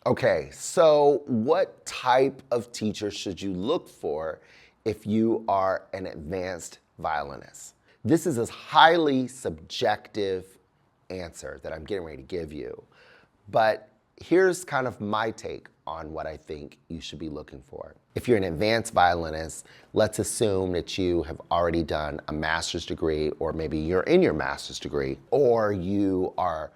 Okay, so what type of teacher should you look for if you are an advanced violinist? This is a highly subjective answer that I'm getting ready to give you, but here's kind of my take on what I think you should be looking for. If you're an advanced violinist, let's assume that you have already done a master's degree, or maybe you're in your master's degree, or you are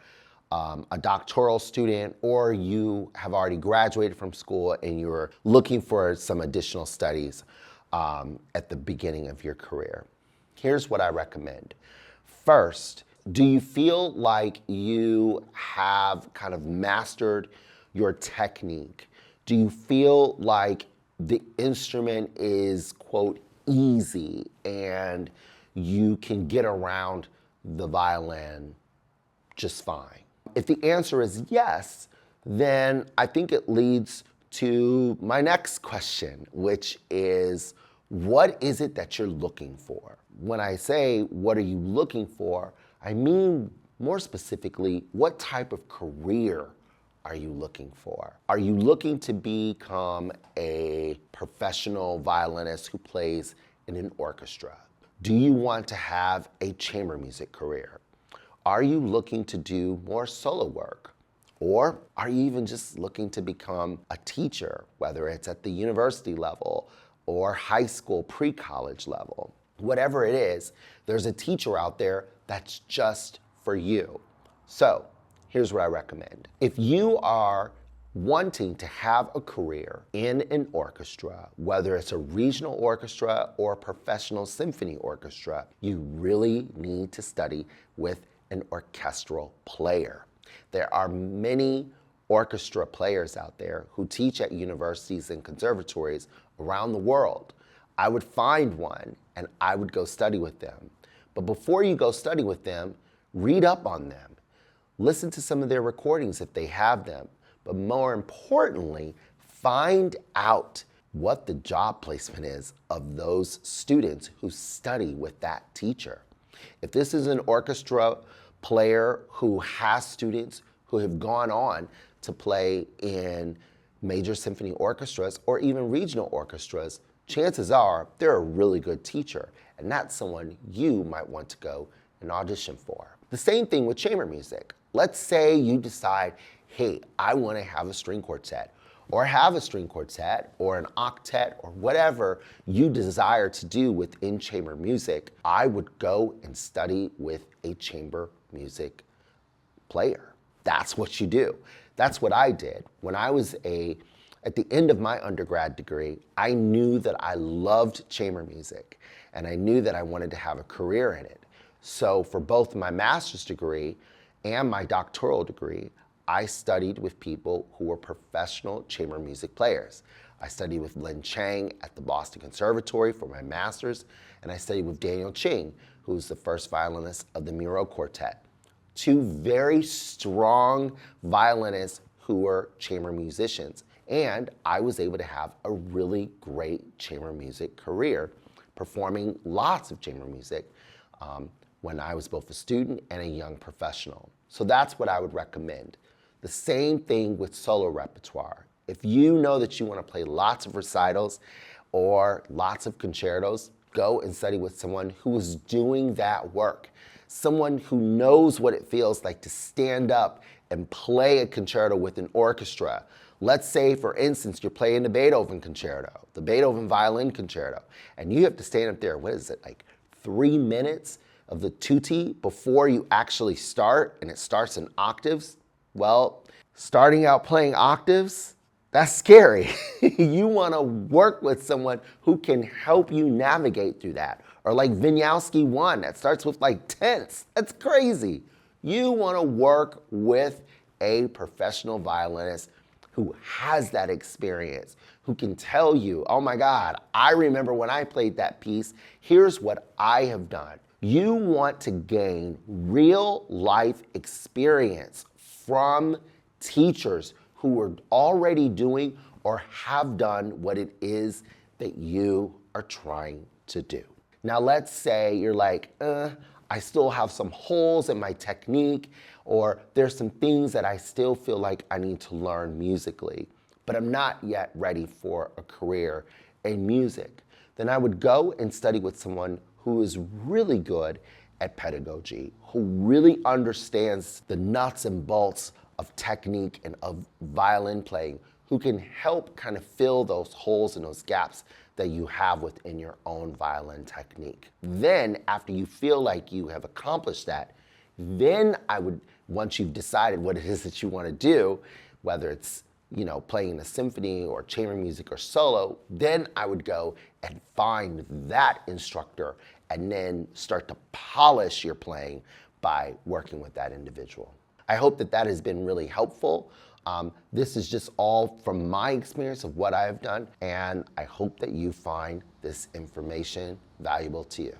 a doctoral student, or you have already graduated from school and you're looking for some additional studies at the beginning of your career. Here's what I recommend. First, do you feel like you have kind of mastered your technique? Do you feel like the instrument is, quote, easy and you can get around the violin just fine? If the answer is yes, then I think it leads to my next question, which is, what is it that you're looking for? When I say, what are you looking for, I mean more specifically, what type of career are you looking for? Are you looking to become a professional violinist who plays in an orchestra? Do you want to have a chamber music career? Are you looking to do more solo work? Or are you even just looking to become a teacher, whether it's at the university level or high school, pre-college level? Whatever it is, there's a teacher out there that's just for you. So here's what I recommend. If you are wanting to have a career in an orchestra, whether it's a regional orchestra or a professional symphony orchestra, you really need to study with an orchestral player. There are many orchestra players out there who teach at universities and conservatories around the world. I would find one and I would go study with them. But before you go study with them, read up on them. Listen to some of their recordings if they have them. But more importantly, find out what the job placement is of those students who study with that teacher. If this is an orchestra player who has students who have gone on to play in major symphony orchestras or even regional orchestras, chances are they're a really good teacher, and that's someone you might want to go and audition for. The same thing with chamber music. Let's say you decide, hey, I want to have a string quartet, or have a string quartet, or an octet, or whatever you desire to do within chamber music. I would go and study with a chamber music player. That's what you do. That's what I did. When I was at the end of my undergrad degree, I knew that I loved chamber music, and I knew that I wanted to have a career in it. So for both my master's degree and my doctoral degree, I studied with people who were professional chamber music players. I studied with Lin Chang at the Boston Conservatory for my master's, and I studied with Daniel Ching, who's the first violinist of the Miro Quartet. Two very strong violinists who were chamber musicians. And I was able to have a really great chamber music career, performing lots of chamber music when I was both a student and a young professional. So that's what I would recommend. The same thing with solo repertoire. If you know that you want to play lots of recitals or lots of concertos, go and study with someone who is doing that work. Someone who knows what it feels like to stand up and play a concerto with an orchestra. Let's say, for instance, you're playing the Beethoven concerto, the Beethoven violin concerto, and you have to stand up there, what is it, like 3 minutes of the tutti before you actually start, and it starts in octaves? Well, starting out playing octaves, that's scary. You want to work with someone who can help you navigate through that. Or like Vinyowski 1, that starts with like tenths. That's crazy. You want to work with a professional violinist who has that experience, who can tell you, oh my God, I remember when I played that piece, here's what I have done. You want to gain real life experience from teachers who are already doing or have done what it is that you are trying to do. Now let's say you're like, I still have some holes in my technique, or there's some things that I still feel like I need to learn musically, but I'm not yet ready for a career in music, then I would go and study with someone who is really good at pedagogy, who really understands the nuts and bolts of technique and of violin playing, who can help kind of fill those holes and those gaps that you have within your own violin technique. Then, after you feel like you have accomplished that, then I would, once you've decided what it is that you want to do, whether it's playing a symphony or chamber music or solo, then I would go and find that instructor and then start to polish your playing by working with that individual. I hope that that has been really helpful. This is just all from my experience of what I've done, and I hope that you find this information valuable to you.